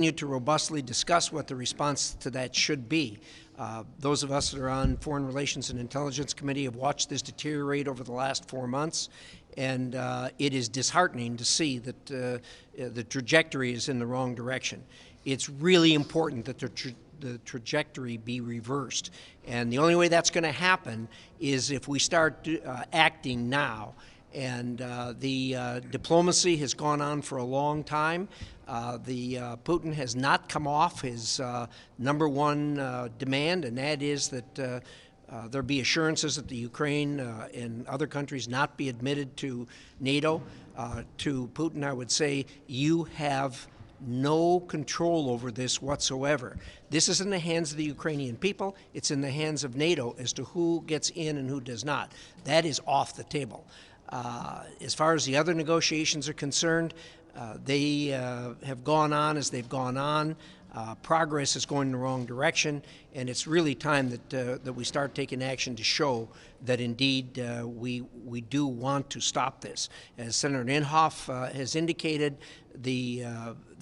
continue to robustly discuss what the response to that should be. Those of us that are on Foreign Relations and Intelligence Committee have watched this deteriorate over the last 4 months, and it is disheartening to see that the trajectory is in the wrong direction. It's really important that the trajectory be reversed, and the only way that's going to happen is if we start acting now. And the diplomacy has gone on for a long time. Putin has not come off his #1 demand, and that is that there be assurances that the Ukraine and other countries not be admitted to NATO. To Putin, I would say, you have no control over this whatsoever. This is in the hands of the Ukrainian people. It's in the hands of NATO as to who gets in and who does not. That is off the table. As far as the other negotiations are concerned, they have gone on as they've gone on. Progress is going in the wrong direction, and it's really time that we start taking action to show that indeed we do want to stop this. As Senator Inhofe has indicated, the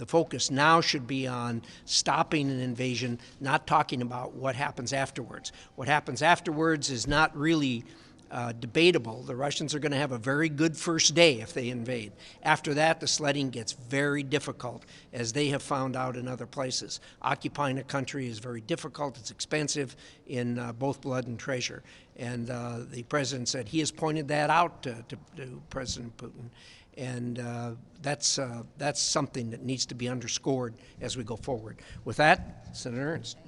focus now should be on stopping an invasion, not talking about what happens afterwards. What happens afterwards is not really debatable. The Russians are going to have a very good first day if they invade. After that, the sledding gets very difficult, as they have found out in other places. Occupying a country is very difficult. It's expensive in both blood and treasure. And the president said he has pointed that out to President Putin. And that's something that needs to be underscored as we go forward. With that, Senator Ernst.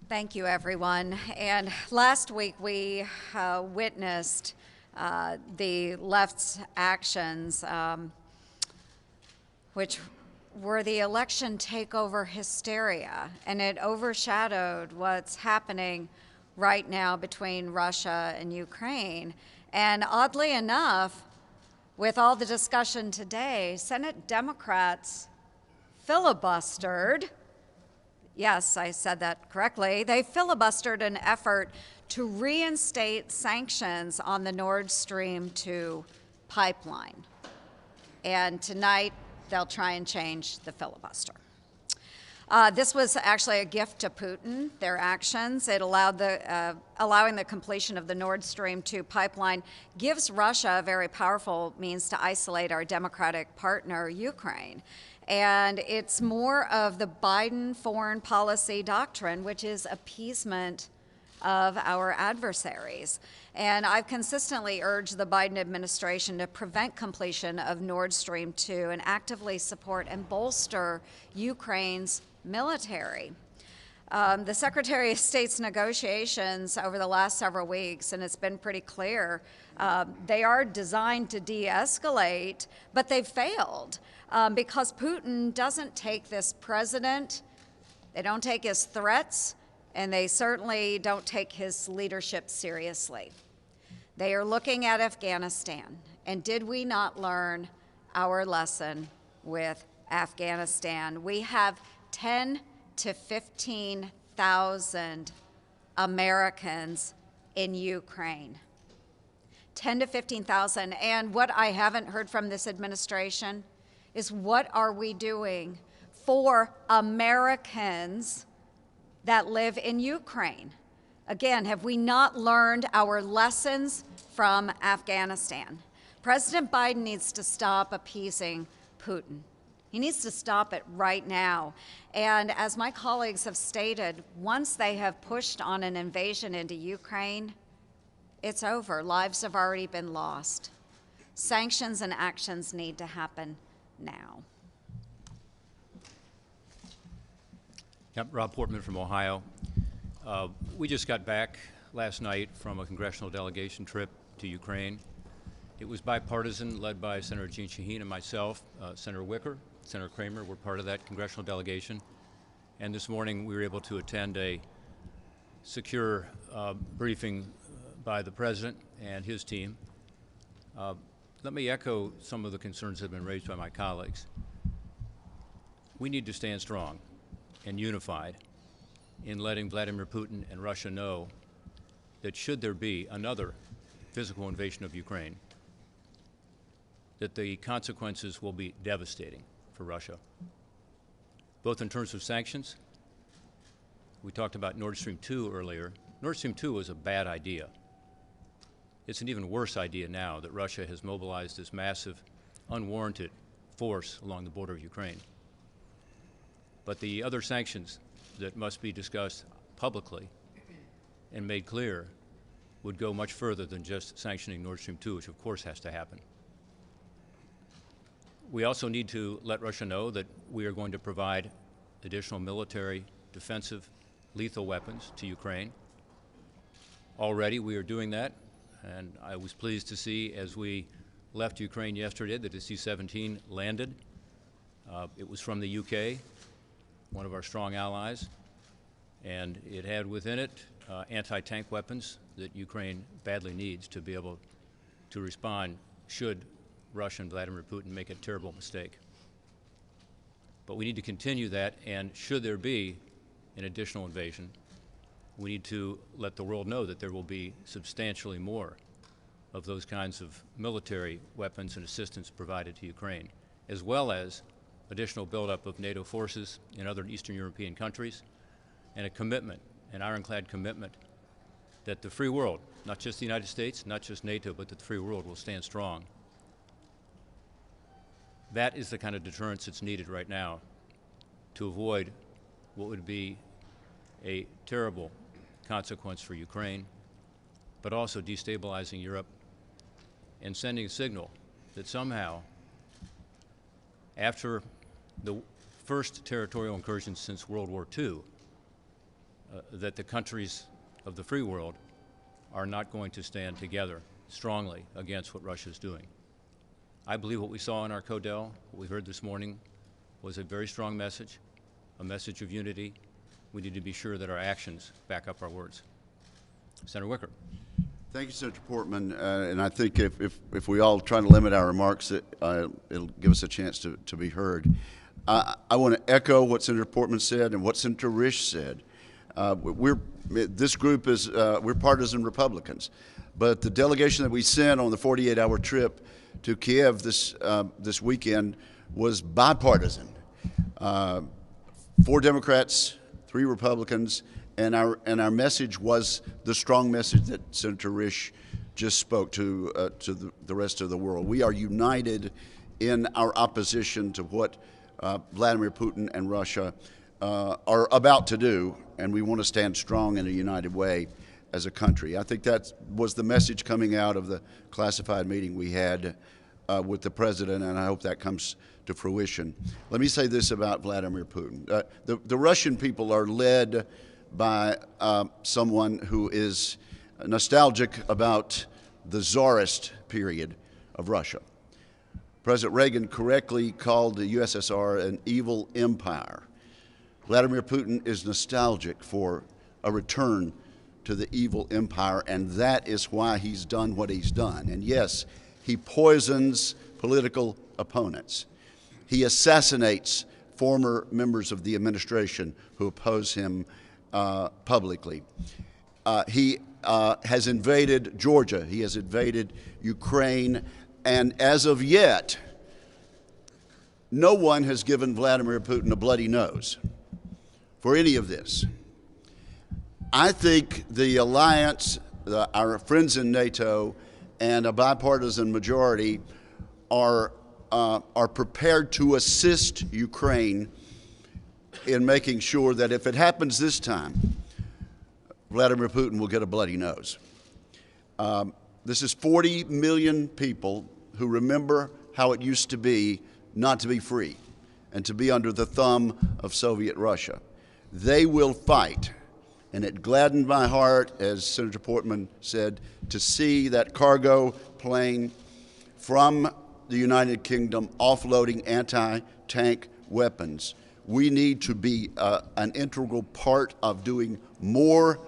Thank you, everyone. And last week we witnessed the left's actions, which were the election takeover hysteria, and it overshadowed what's happening right now between Russia and Ukraine. And oddly enough, with all the discussion today, Senate Democrats filibustered. Yes, I said that correctly. They filibustered an effort to reinstate sanctions on the Nord Stream 2 pipeline. And tonight, they'll try and change the filibuster. This was actually a gift to Putin, their actions. It allowed allowing the completion of the Nord Stream 2 pipeline gives Russia a very powerful means to isolate our democratic partner, Ukraine. And it's more of the Biden foreign policy doctrine, which is appeasement of our adversaries. And I've consistently urged the Biden administration to prevent completion of Nord Stream 2 and actively support and bolster Ukraine's military. The Secretary of State's negotiations over the last several weeks, and it's been pretty clear, they are designed to de-escalate, but they've failed. Because Putin doesn't take this president, they don't take his threats, and they certainly don't take his leadership seriously. They are looking at Afghanistan, and did we not learn our lesson with Afghanistan? We have 10 to 15,000 Americans in Ukraine. 10 to 15,000, and what I haven't heard from this administration is what are we doing for Americans that live in Ukraine? Again, have we not learned our lessons from Afghanistan? President Biden needs to stop appeasing Putin. He needs to stop it right now. And as my colleagues have stated, once they have pushed on an invasion into Ukraine, it's over. Lives have already been lost. Sanctions and actions need to happen now. Yep, Rob Portman from Ohio. We just got back last night from a congressional delegation trip to Ukraine. It was bipartisan, led by Senator Jeanne Shaheen and myself. Senator Wicker, Senator Kramer were part of that congressional delegation. And this morning we were able to attend a secure briefing by the President and his team. Let me echo some of the concerns that have been raised by my colleagues. We need to stand strong and unified in letting Vladimir Putin and Russia know that should there be another physical invasion of Ukraine, that the consequences will be devastating for Russia, both in terms of sanctions. We talked about Nord Stream 2 earlier. Nord Stream 2 was a bad idea. It's an even worse idea now that Russia has mobilized this massive, unwarranted force along the border of Ukraine. But the other sanctions that must be discussed publicly and made clear would go much further than just sanctioning Nord Stream 2, which of course has to happen. We also need to let Russia know that we are going to provide additional military, defensive, lethal weapons to Ukraine. Already we are doing that, and I was pleased to see as we left Ukraine yesterday that the C-17 landed. It was from the UK, one of our strong allies, and it had within it anti-tank weapons that Ukraine badly needs to be able to respond should Russia and Vladimir Putin make a terrible mistake. But we need to continue that, and should there be an additional invasion, we need to let the world know that there will be substantially more of those kinds of military weapons and assistance provided to Ukraine, as well as additional buildup of NATO forces in other Eastern European countries, and a commitment, an ironclad commitment, that the free world, not just the United States, not just NATO, but that the free world will stand strong. That is the kind of deterrence that's needed right now to avoid what would be a terrible consequence for Ukraine, but also destabilizing Europe and sending a signal that somehow, after the first territorial incursions since World War II, that the countries of the free world are not going to stand together strongly against what Russia is doing. I believe what we saw in our Codel, what we heard this morning, was a very strong message, a message of unity. We need to be sure that our actions back up our words. Senator Wicker. Thank you, Senator Portman. And I think if we all try to limit our remarks, it'll give us a chance to be heard. I want to echo what Senator Portman said and what Senator Risch said. This group is, we're partisan Republicans, but the delegation that we sent on the 48-hour trip to Kiev this weekend was bipartisan. 4 Democrats, 3 Republicans, and our message was the strong message that Senator Risch just spoke to the rest of the world. We are united in our opposition to what Vladimir Putin and Russia are about to do, and we want to stand strong in a united way as a country. I think that was the message coming out of the classified meeting we had with the President, and I hope that comes to fruition. Let me say this about Vladimir Putin. The Russian people are led by someone who is nostalgic about the czarist period of Russia. President Reagan correctly called the USSR an evil empire. Vladimir Putin is nostalgic for a return to the evil empire, and that is why he's done what he's done. And yes, he poisons political opponents. He assassinates former members of the administration who oppose him publicly. He has invaded Georgia. He has invaded Ukraine. And as of yet, no one has given Vladimir Putin a bloody nose for any of this. I think the alliance, our friends in NATO, and a bipartisan majority are prepared to assist Ukraine in making sure that if it happens this time, Vladimir Putin will get a bloody nose. This is 40 million people who remember how it used to be not to be free and to be under the thumb of Soviet Russia. They will fight. And it gladdened my heart, as Senator Portman said, to see that cargo plane from the United Kingdom offloading anti-tank weapons. We need to be an integral part of doing more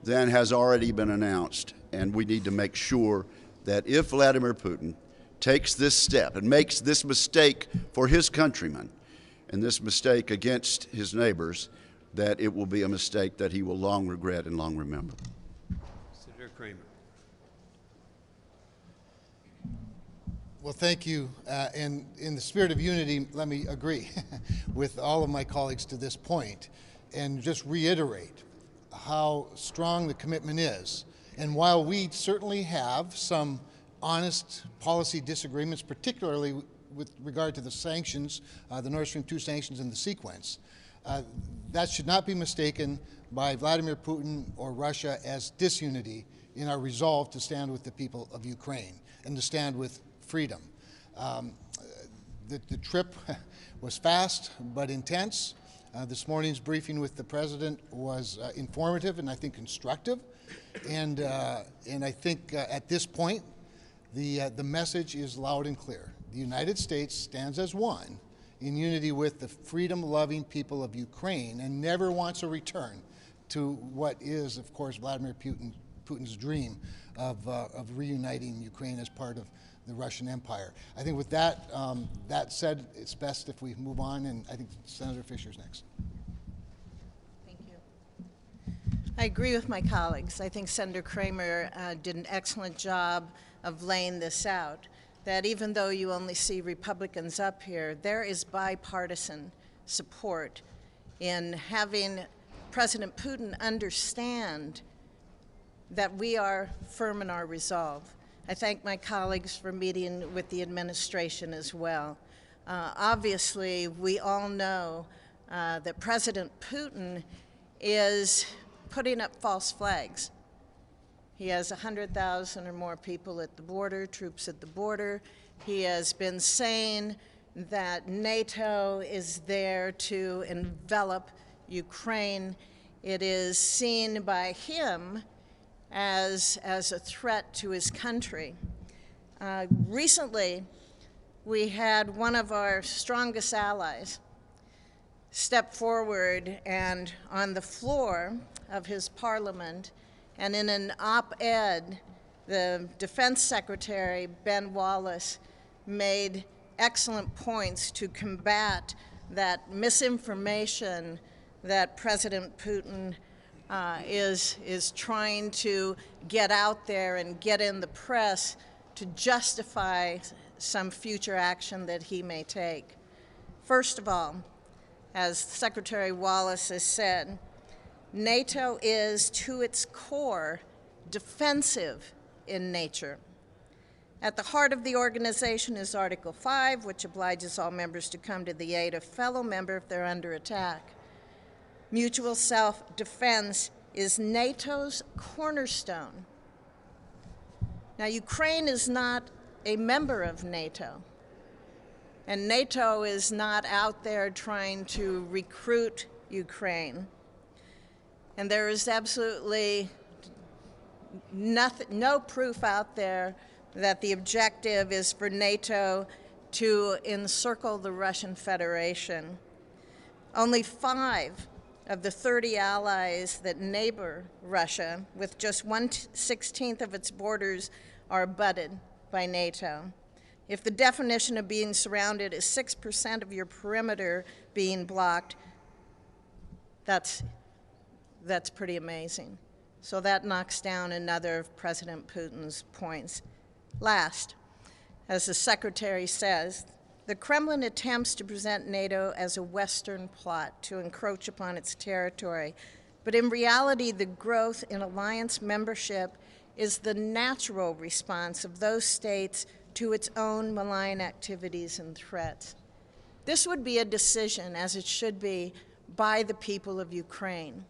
than has already been announced. And we need to make sure that if Vladimir Putin takes this step and makes this mistake for his countrymen and this mistake against his neighbors, that it will be a mistake that he will long regret and long remember. Senator Kramer. Well, thank you. And in the spirit of unity, let me agree with all of my colleagues to this point and just reiterate how strong the commitment is. And while we certainly have some honest policy disagreements, particularly with regard to the sanctions, the Nord Stream 2 sanctions and the sequence, that should not be mistaken by Vladimir Putin or Russia as disunity in our resolve to stand with the people of Ukraine and to stand with freedom. The trip was fast but intense. This morning's briefing with the President was informative and I think constructive. And I think at this point, the message is loud and clear. The United States stands as one in unity with the freedom-loving people of Ukraine and never wants a return to what is, of course, Vladimir Putin's dream of reuniting Ukraine as part of the Russian Empire. I think with that, that said, it's best if we move on, and I think Senator Fisher's next. Thank you. I agree with my colleagues. I think Senator Kramer did an excellent job of laying this out, that even though you only see Republicans up here, there is bipartisan support in having President Putin understand that we are firm in our resolve. I thank my colleagues for meeting with the administration as well. Obviously, we all know that President Putin is putting up false flags. He has 100,000 or more people at the border, troops at the border. He has been saying that NATO is there to envelop Ukraine. It is seen by him as a threat to his country. Recently, we had one of our strongest allies step forward and on the floor of his parliament and in an op-ed, the Defense Secretary, Ben Wallace, made excellent points to combat that misinformation that President Putin is trying to get out there and get in the press to justify some future action that he may take. First of all, as Secretary Wallace has said, NATO is, to its core, defensive in nature. At the heart of the organization is Article 5, which obliges all members to come to the aid of fellow member if they're under attack. Mutual self-defense is NATO's cornerstone. Now, Ukraine is not a member of NATO, and NATO is not out there trying to recruit Ukraine. And there is absolutely no proof out there that the objective is for NATO to encircle the Russian Federation. Only 5 of the 30 allies that neighbor Russia, with just 1/16 of its borders, are abutted by NATO. If the definition of being surrounded is 6% of your perimeter being blocked, that's pretty amazing. So that knocks down another of President Putin's points. Last, as the Secretary says, the Kremlin attempts to present NATO as a Western plot to encroach upon its territory. But in reality, the growth in alliance membership is the natural response of those states to its own malign activities and threats. This would be a decision, as it should be, by the people of Ukraine.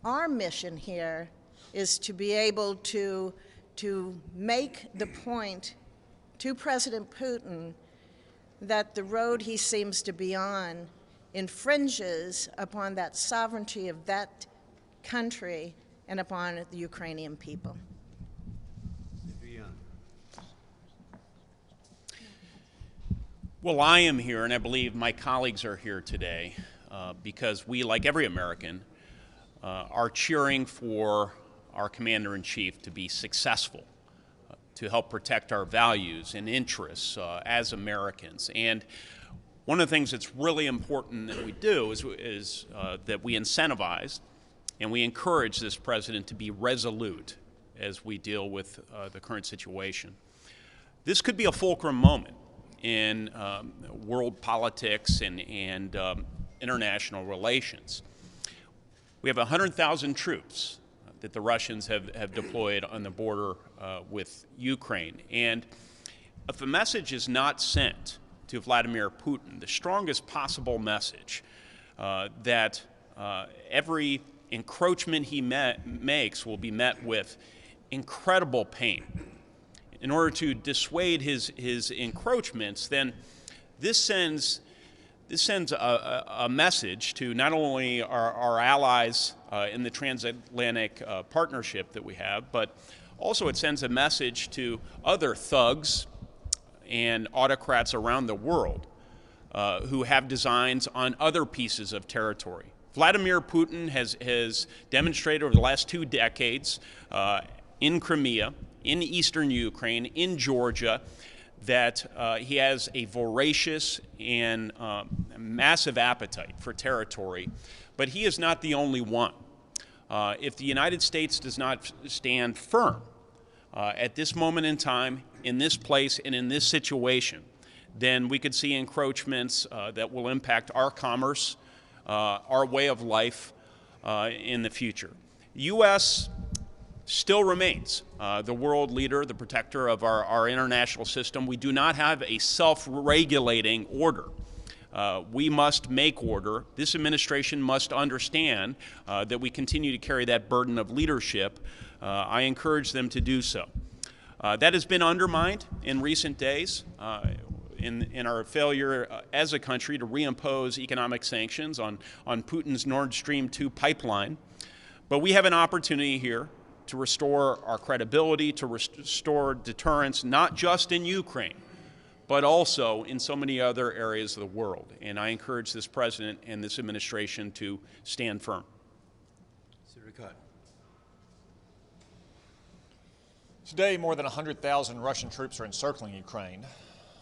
Our mission here is to be able to make the point to President Putin that the road he seems to be on infringes upon that sovereignty of that country and upon the Ukrainian people. Well, I am here, and I believe my colleagues are here today because we, like every American, are cheering for our Commander-in-Chief to be successful, to help protect our values and interests as Americans. And one of the things that's really important that we do is that we incentivize and we encourage this president to be resolute as we deal with the current situation. This could be a fulcrum moment in world politics and international relations. We have 100,000 troops that the Russians have deployed on the border with Ukraine. And if a message is not sent to Vladimir Putin, the strongest possible message that every encroachment he makes will be met with incredible pain. In order to dissuade his encroachments, then this sends a message to not only our allies in the transatlantic partnership that we have, but also it sends a message to other thugs and autocrats around the world who have designs on other pieces of territory. Vladimir Putin has demonstrated over the last 2 decades in Crimea, in eastern Ukraine, in Georgia, that he has a voracious and massive appetite for territory, but he is not the only one. If the United States does not stand firm at this moment in time, in this place, and in this situation, then we could see encroachments that will impact our commerce, our way of life in the future. The U.S. still remains the world leader, the protector of our international system. We do not have a self-regulating order. We must make order. This administration must understand that we continue to carry that burden of leadership. I encourage them to do so. That has been undermined in recent days in our failure as a country to reimpose economic sanctions on Putin's Nord Stream 2 pipeline. But we have an opportunity here to restore our credibility, to restore deterrence, not just in Ukraine, but also in so many other areas of the world. And I encourage this president and this administration to stand firm. Senator Cott. Today, more than 100,000 Russian troops are encircling Ukraine,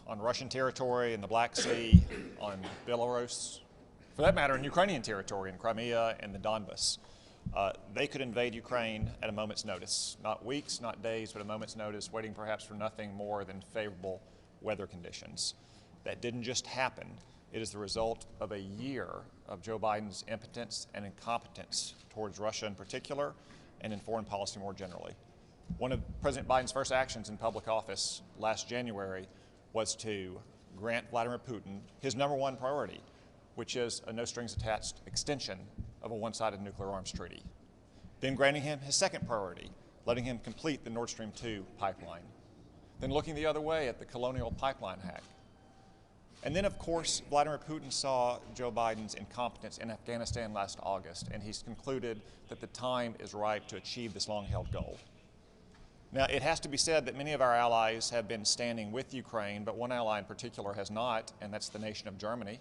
on Russian territory in the Black Sea, on Belarus, for that matter, in Ukrainian territory in Crimea and the Donbas. They could invade Ukraine at a moment's notice, not weeks, not days, but a moment's notice, waiting perhaps for nothing more than favorable weather conditions. That didn't just happen. It is the result of a year of Joe Biden's impotence and incompetence towards Russia in particular and in foreign policy more generally. One of President Biden's first actions in public office last January was to grant Vladimir Putin his #1 priority, which is a no-strings-attached extension of a one-sided nuclear arms treaty. Then granting him his second priority, letting him complete the Nord Stream 2 pipeline. Then looking the other way at the Colonial Pipeline hack. And then, of course, Vladimir Putin saw Joe Biden's incompetence in Afghanistan last August, and he's concluded that the time is ripe to achieve this long-held goal. Now, it has to be said that many of our allies have been standing with Ukraine, but one ally in particular has not, and that's the nation of Germany.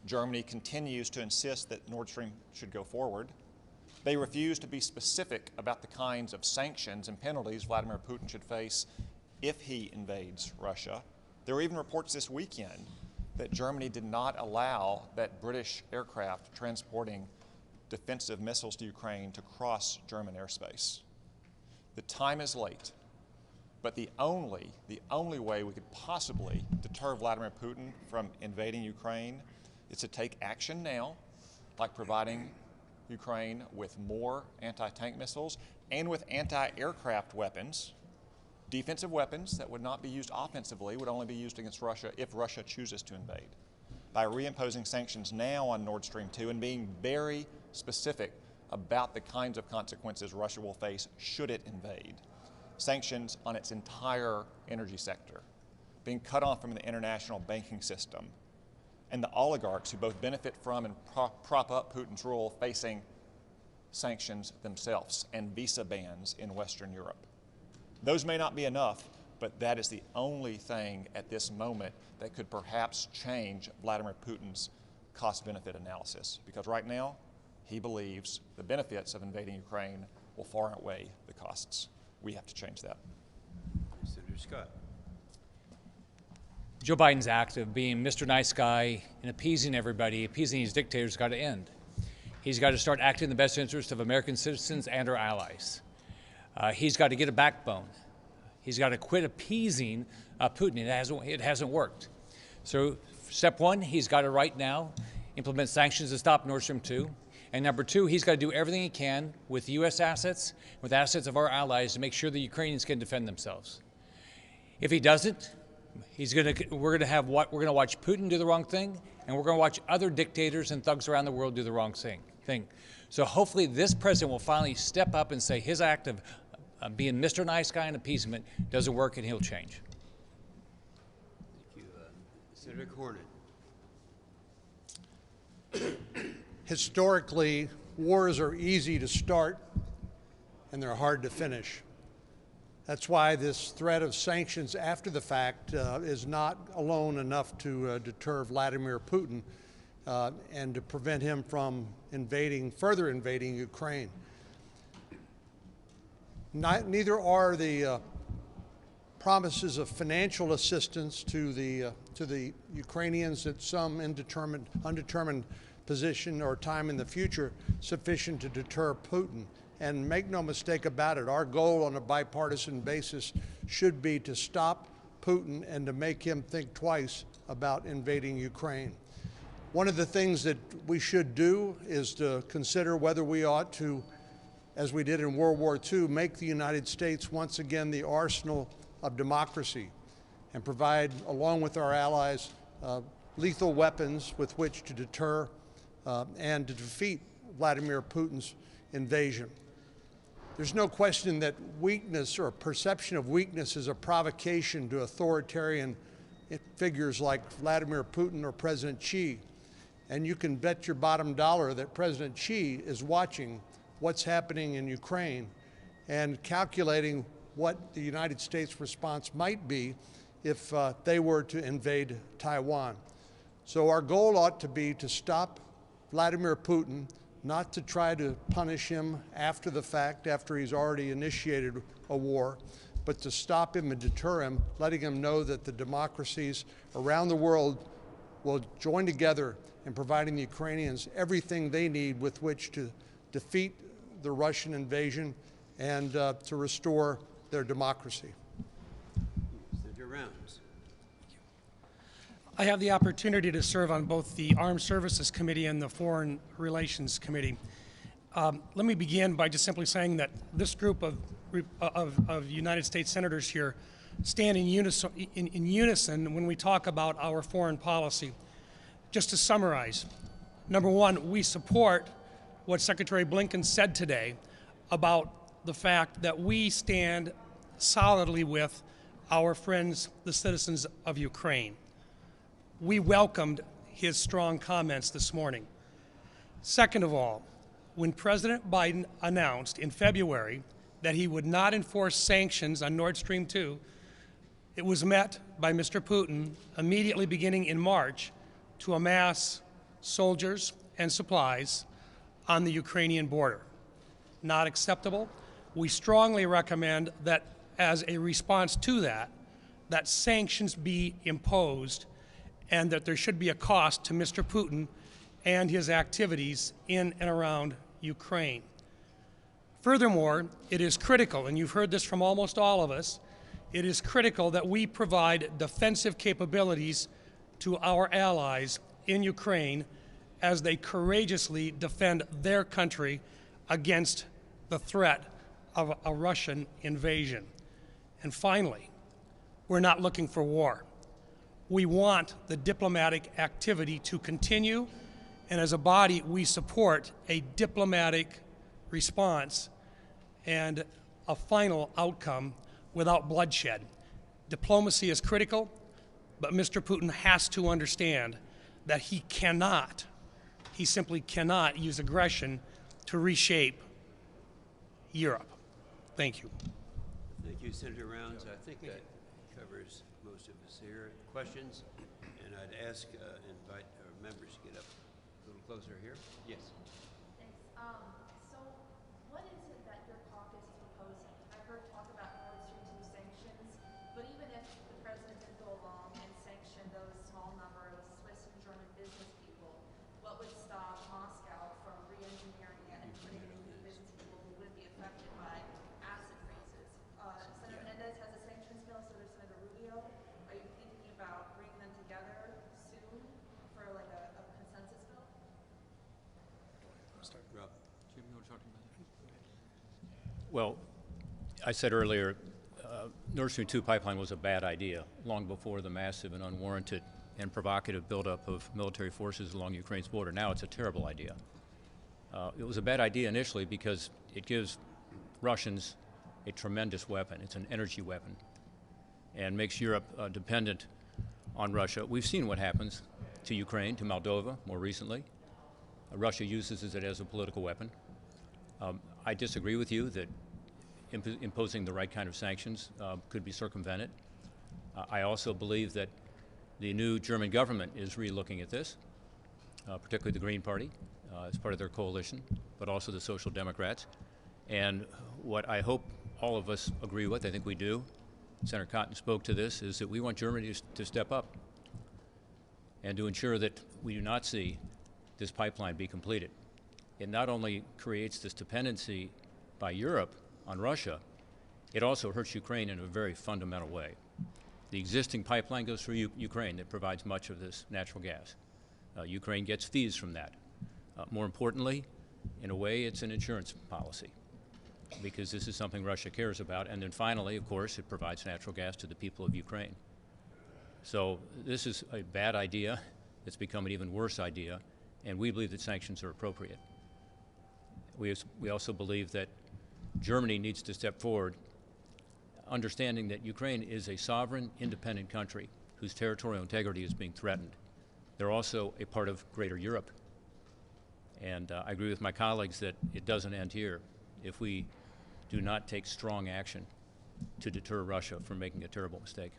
Germany continues to insist that Nord Stream should go forward. They refuse to be specific about the kinds of sanctions and penalties Vladimir Putin should face if he invades Russia. There were even reports this weekend that Germany did not allow that British aircraft transporting defensive missiles to Ukraine to cross German airspace. The time is late, but the only way we could possibly deter Vladimir Putin from invading Ukraine is to take action now, like providing Ukraine with more anti-tank missiles and with anti-aircraft weapons, defensive weapons that would not be used offensively, would only be used against Russia if Russia chooses to invade. By reimposing sanctions now on Nord Stream 2 and being very specific about the kinds of consequences Russia will face should it invade. Sanctions on its entire energy sector, being cut off from the international banking system, and the oligarchs who both benefit from and prop up Putin's rule facing sanctions themselves and visa bans in Western Europe. Those may not be enough, but that is the only thing at this moment that could perhaps change Vladimir Putin's cost-benefit analysis. Because right now, he believes the benefits of invading Ukraine will far outweigh the costs. We have to change that. Senator Scott. Joe Biden's act of being Mr. Nice Guy and appeasing everybody, appeasing these dictators, has got to end. He's got to start acting in the best interest of American citizens and our allies. He's got to get a backbone. He's got to quit appeasing Putin. It hasn't worked. So step one, he's got to right now implement sanctions to stop Nord Stream 2. And number two, he's got to do everything he can with U.S. assets, with assets of our allies, to make sure the Ukrainians can defend themselves. If he doesn't, we're going to watch Putin do the wrong thing, and we're going to watch other dictators and thugs around the world do the wrong thing. So hopefully this president will finally step up and say his act of being Mr. Nice Guy and appeasement doesn't work, and he'll change. Thank you. Senator Cornyn. Historically, wars are easy to start and they're hard to finish. That's why this threat of sanctions after the fact is not alone enough to deter Vladimir Putin and to prevent him from further invading Ukraine. Neither are the promises of financial assistance to the Ukrainians at some undetermined position or time in the future sufficient to deter Putin. And make no mistake about it, our goal on a bipartisan basis should be to stop Putin and to make him think twice about invading Ukraine. One of the things that we should do is to consider whether we ought to, as we did in World War II, make the United States once again the arsenal of democracy and provide, along with our allies, lethal weapons with which to deter and to defeat Vladimir Putin's invasion. There's no question that weakness or a perception of weakness is a provocation to authoritarian figures like Vladimir Putin or President Xi. And you can bet your bottom dollar that President Xi is watching what's happening in Ukraine and calculating what the United States response might be if they were to invade Taiwan. So our goal ought to be to stop Vladimir Putin, not to try to punish him after the fact, after he's already initiated a war, but to stop him and deter him, letting him know that the democracies around the world will join together in providing the Ukrainians everything they need with which to defeat the Russian invasion and to restore their democracy. Senator Rounds. I have the opportunity to serve on both the Armed Services Committee and the Foreign Relations Committee. Let me begin by just simply saying that this group of United States senators here stand in unison when we talk about our foreign policy. Just to summarize, number one, we support what Secretary Blinken said today about the fact that we stand solidly with our friends, the citizens of Ukraine. We welcomed his strong comments this morning. Second of all, when President Biden announced in February that he would not enforce sanctions on Nord Stream 2, it was met by Mr. Putin immediately beginning in March to amass soldiers and supplies on the Ukrainian border. Not acceptable. We strongly recommend that as a response to that sanctions be imposed and that there should be a cost to Mr. Putin and his activities in and around Ukraine. Furthermore, it is critical, and you've heard this from almost all of us, it is critical that we provide defensive capabilities to our allies in Ukraine as they courageously defend their country against the threat of a Russian invasion. And finally, we're not looking for war. We want the diplomatic activity to continue, and as a body, we support a diplomatic response and a final outcome without bloodshed. Diplomacy is critical, but Mr. Putin has to understand that he simply cannot use aggression to reshape Europe. Thank you. Thank you, Senator Rounds. I think that covers most of us here. Questions? And I'd invite our members to get up a little closer here. Yes. Thanks. So what is it that your caucus is proposing? I've heard talk about Nord Stream 2 sanctions, but even if the president did go along and sanction those small number of Swiss and German business people, what would stop Moscow from re-engineering it and putting it into the business people who would be affected by acid freezes? Senator Mendez has a sanctions Well, I said earlier, Nord Stream 2 pipeline was a bad idea long before the massive and unwarranted and provocative buildup of military forces along Ukraine's border. Now it's a terrible idea. It was a bad idea initially because it gives Russians a tremendous weapon. It's an energy weapon and makes Europe dependent on Russia. We've seen what happens to Ukraine, to Moldova more recently. Russia uses it as a political weapon. I disagree with you that imposing the right kind of sanctions could be circumvented. I also believe that the new German government is re-looking at this, particularly the Green Party as part of their coalition, but also the Social Democrats. And what I hope all of us agree with, I think we do, Senator Cotton spoke to this, is that we want Germany to step up and to ensure that we do not see this pipeline be completed. It not only creates this dependency by Europe on Russia, it also hurts Ukraine in a very fundamental way. The existing pipeline goes through Ukraine that provides much of this natural gas. Ukraine gets fees from that. More importantly, in a way, it's an insurance policy because this is something Russia cares about. And then finally, of course, it provides natural gas to the people of Ukraine. So this is a bad idea. It's become an even worse idea, and we believe that sanctions are appropriate. We also believe that Germany needs to step forward, understanding that Ukraine is a sovereign, independent country whose territorial integrity is being threatened. They're also a part of greater Europe. And I agree with my colleagues that it doesn't end here. If we do not take strong action to deter Russia from making a terrible mistake.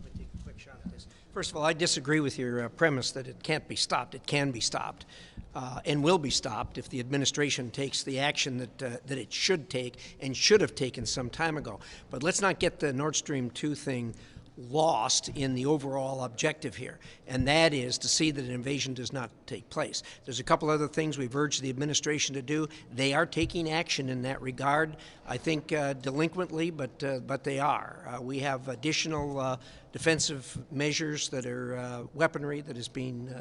Let me take a quick shot at this. First of all, I disagree with your premise that it can't be stopped. It can be stopped and will be stopped if the administration takes the action that it should take and should have taken some time ago. But let's not get the Nord Stream 2 thing lost in the overall objective here, and that is to see that an invasion does not take place. There's a couple other things we've urged the administration to do. They are taking action in that regard, I think delinquently, but they are. We have additional defensive measures that are weaponry that is being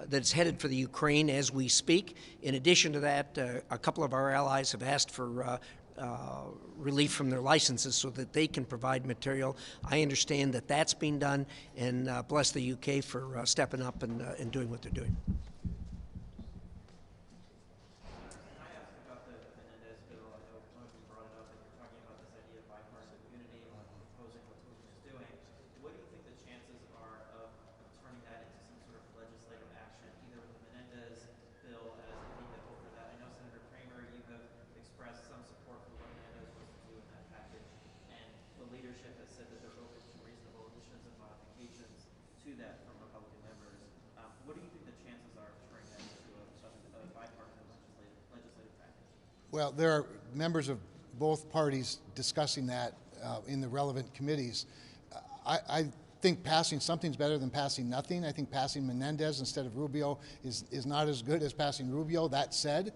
that's headed for the Ukraine as we speak. In addition to that, a couple of our allies have asked for relief from their licenses so that they can provide material. I understand that that's being done, and bless the UK for stepping up and doing what they're doing. Well, there are members of both parties discussing that in the relevant committees. I think passing something's better than passing nothing. I think passing Menendez instead of Rubio is not as good as passing Rubio. That said,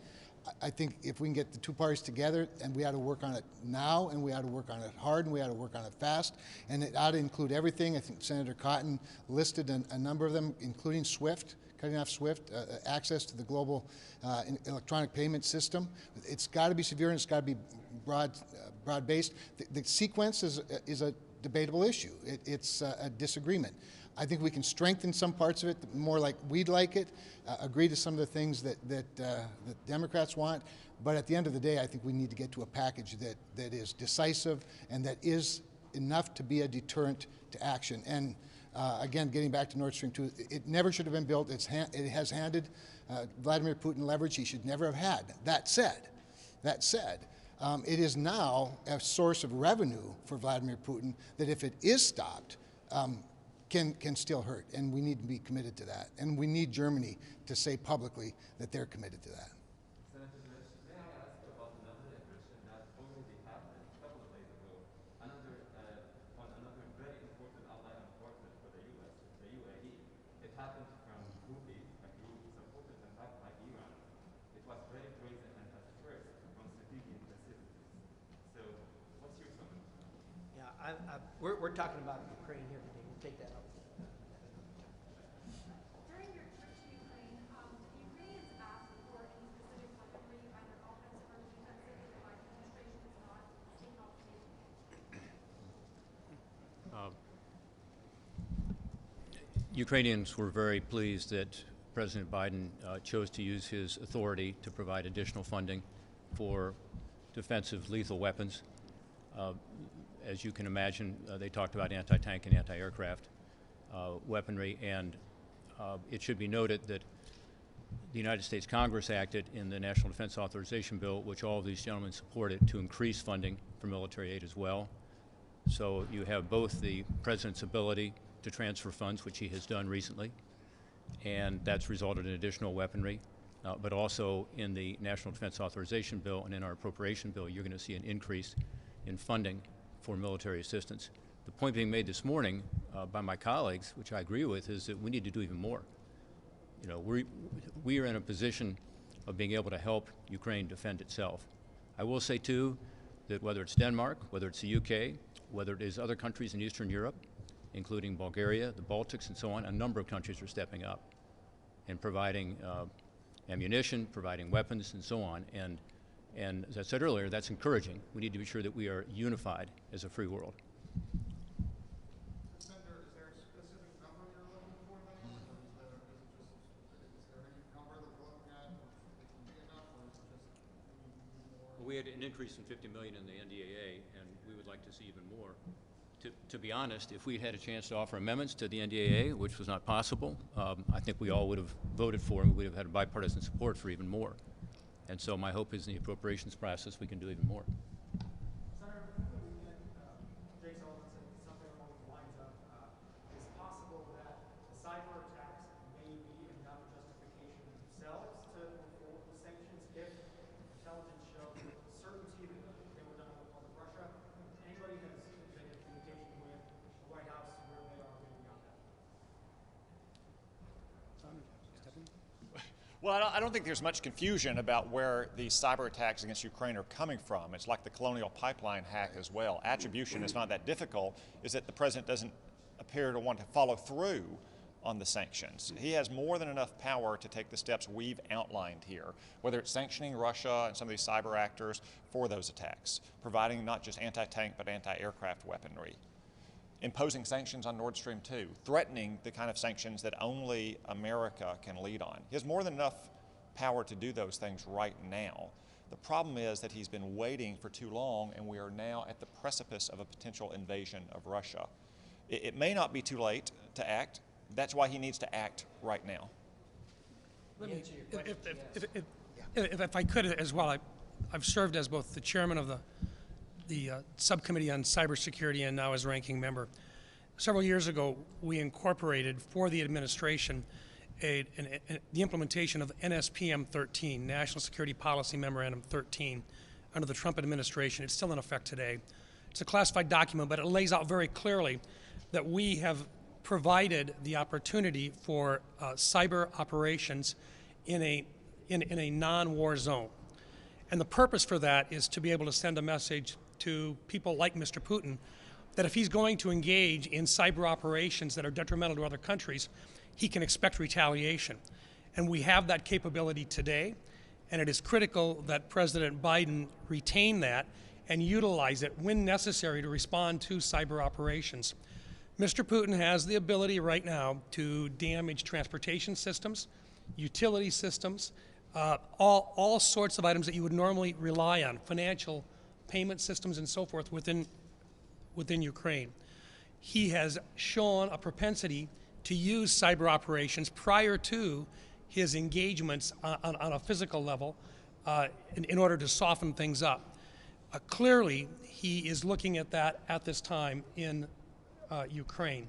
I think if we can get the two parties together, and we ought to work on it now, and we ought to work on it hard, and we ought to work on it fast, and it ought to include everything. I think Senator Cotton listed a number of them, including SWIFT, cutting off SWIFT, access to the global electronic payment system. It's got to be severe, and it's got to be broad-based. The sequence is a debatable issue. It's a disagreement. I think we can strengthen some parts of it more like we'd like it, agree to some of the things that Democrats want, but at the end of the day, I think we need to get to a package that is decisive and that is enough to be a deterrent to action. And again, getting back to Nord Stream 2, it never should have been built. It has handed Vladimir Putin leverage he should never have had. That said, it is now a source of revenue for Vladimir Putin that if it is stopped, can still hurt, and we need to be committed to that. And we need Germany to say publicly that they're committed to that. Senator Rich, may I ask about another aggression that already happened a couple of days ago, on another very important ally and partner for the U.S., the UAE. It happened from Houthi, a group supported and backed by Iran. It was very brazen and at first on civilian facilities. So what's your comment? Yeah, we're talking about Ukraine here today. We'll take that up. During your trip to Ukraine, the Ukrainians asked for any specific weaponry Ukrainians were very pleased that President Biden chose to use his authority to provide additional funding for defensive lethal weapons. As you can imagine, they talked about anti-tank and anti-aircraft weaponry, and it should be noted that the United States Congress acted in the National Defense Authorization Bill, which all of these gentlemen supported, to increase funding for military aid as well. So you have both the President's ability to transfer funds, which he has done recently, and that's resulted in additional weaponry. But also in the National Defense Authorization Bill and in our appropriation bill, you're going to see an increase in funding for military assistance. The point being made this morning by my colleagues, which I agree with, is that we need to do even more. You know, we are in a position of being able to help Ukraine defend itself. I will say, too, that whether it's Denmark, whether it's the UK, whether it is other countries in Eastern Europe, including Bulgaria, the Baltics, and so on, a number of countries are stepping up and providing ammunition, providing weapons, and so on. And as I said earlier, that's encouraging. We need to be sure that we are unified as a free world. Senator, is there a specific number you're looking for then? Or is there any number that we're looking at? Would be enough, or is it just more? We had an increase in $50 million in the NDAA, and we would like to see even more. To be honest, if we had a chance to offer amendments to the NDAA, which was not possible, I think we all would have voted for and we would have had bipartisan support for even more. And so my hope is in the appropriations process we can do even more. Senator, before the weekend, Jake Sullivan said something along the lines of, it's possible that the cyber attacks may be enough justification themselves to withhold the sanctions if intelligence showed certainty that they were done on the part of Russia. Anybody has been in communication with the White House where they are going beyond that? Well, I don't think there's much confusion about where the cyber attacks against Ukraine are coming from. It's like the Colonial Pipeline hack as well. Attribution is not that difficult. Is that the president doesn't appear to want to follow through on the sanctions. He has more than enough power to take the steps we've outlined here, whether it's sanctioning Russia and some of these cyber actors for those attacks, providing not just anti-tank but anti-aircraft weaponry, imposing sanctions on Nord Stream 2, threatening the kind of sanctions that only America can lead on. He has more than enough power to do those things right now. The problem is that he's been waiting for too long, and we are now at the precipice of a potential invasion of Russia. It may not be too late to act. That's why he needs to act right now. If I could as well, I've served as both the chairman of the subcommittee on cybersecurity and now as ranking member. Several years ago, we incorporated for the administration the implementation of NSPM 13, National Security Policy Memorandum 13, under the Trump administration. It's still in effect today. It's a classified document, but it lays out very clearly that we have provided the opportunity for cyber operations in a non-war zone. And the purpose for that is to be able to send a message to people like Mr. Putin that if he's going to engage in cyber operations that are detrimental to other countries, he can expect retaliation. And we have that capability today, and it is critical that President Biden retain that and utilize it when necessary to respond to cyber operations. Mr. Putin has the ability right now to damage transportation systems, utility systems, all sorts of items that you would normally rely on, financial payment systems and so forth within Ukraine. He has shown a propensity to use cyber operations prior to his engagements on a physical level in order to soften things up. Clearly, he is looking at that at this time in Ukraine.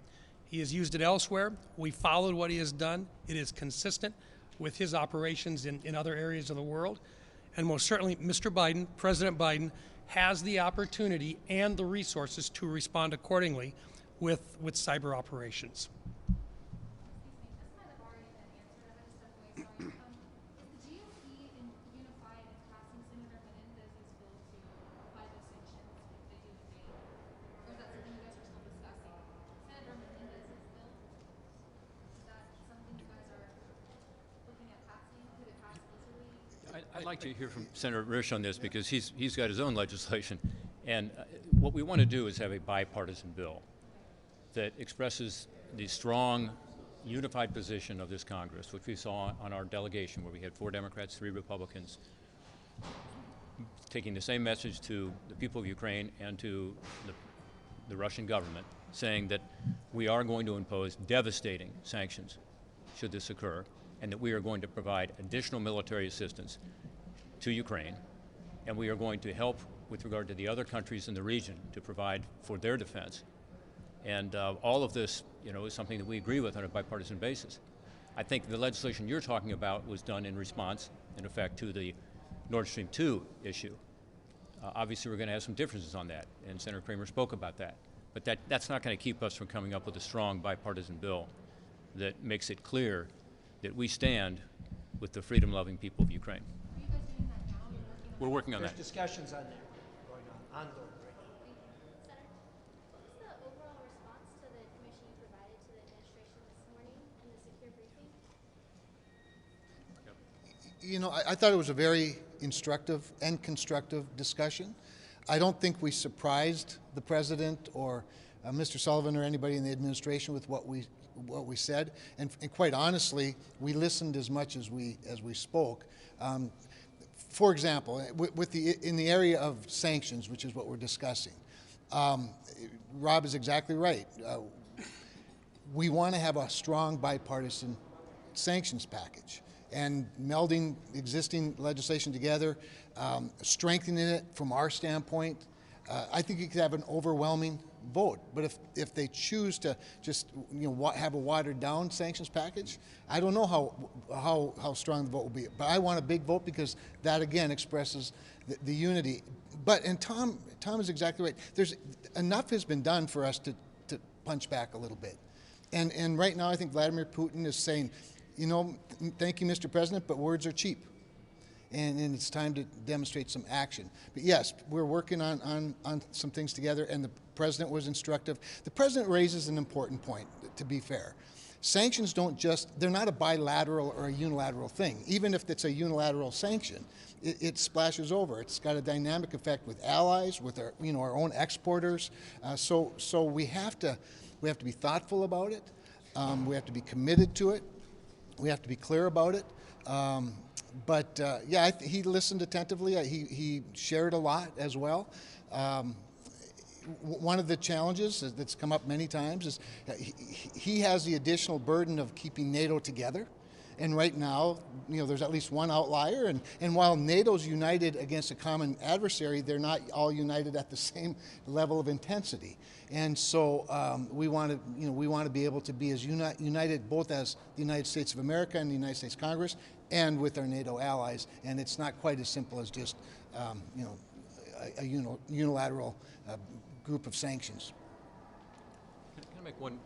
He has used it elsewhere. We followed what he has done. It is consistent with his operations in other areas of the world. And most certainly, Mr. Biden, President Biden, has the opportunity and the resources to respond accordingly with cyber operations. I'd like to hear from Senator Risch on this because he's got his own legislation. And what we want to do is have a bipartisan bill that expresses the strong unified position of this Congress, which we saw on our delegation, where we had 4 Democrats, 3 Republicans, taking the same message to the people of Ukraine and to the Russian government, saying that we are going to impose devastating sanctions should this occur, and that we are going to provide additional military assistance to Ukraine, and we are going to help with regard to the other countries in the region to provide for their defense. And all of this, is something that we agree with on a bipartisan basis. I think the legislation you're talking about was done in response, in effect, to the Nord Stream 2 issue. Obviously, we're going to have some differences on that, and Senator Kramer spoke about that. But that's not going to keep us from coming up with a strong bipartisan bill that makes it clear that we stand with the freedom-loving people of Ukraine. Are you guys doing that now? You're working on We're working on There's that. discussions on that going ongoing right now. Senator, what was the overall response to the information you provided to the administration this morning in the secure briefing? I thought it was a very instructive and constructive discussion. I don't think we surprised the president or Mr. Sullivan or anybody in the administration with what we said, and quite honestly, we listened as much as we spoke. For example, in the area of sanctions, which is what we're discussing, Rob is exactly right. We want to have a strong bipartisan sanctions package, and melding existing legislation together, strengthening it from our standpoint, I think you could have an overwhelming vote. But if they choose to just have a watered down sanctions package, I don't know how strong the vote will be. But I want a big vote because that again expresses the unity. And Tom is exactly right. Enough has been done for us to punch back a little bit. And right now I think Vladimir Putin is saying, thank you, Mr. President, but words are cheap. And it's time to demonstrate some action. But yes, we're working on some things together, and the president was instructive. The president raises an important point, to be fair. Sanctions they're not a bilateral or a unilateral thing. Even if it's a unilateral sanction, it splashes over. It's got a dynamic effect with allies, with our own exporters. So we have to be thoughtful about it. We have to be committed to it. We have to be clear about it. He listened attentively. He shared a lot as well. One of the challenges that's come up many times is he has the additional burden of keeping NATO together. And right now, there's at least one outlier. And while NATO's united against a common adversary, they're not all united at the same level of intensity. And so we want to be able to be as united both as the United States of America and the United States Congress and with our NATO allies. And it's not quite as simple as just a unilateral group of sanctions. Can I make one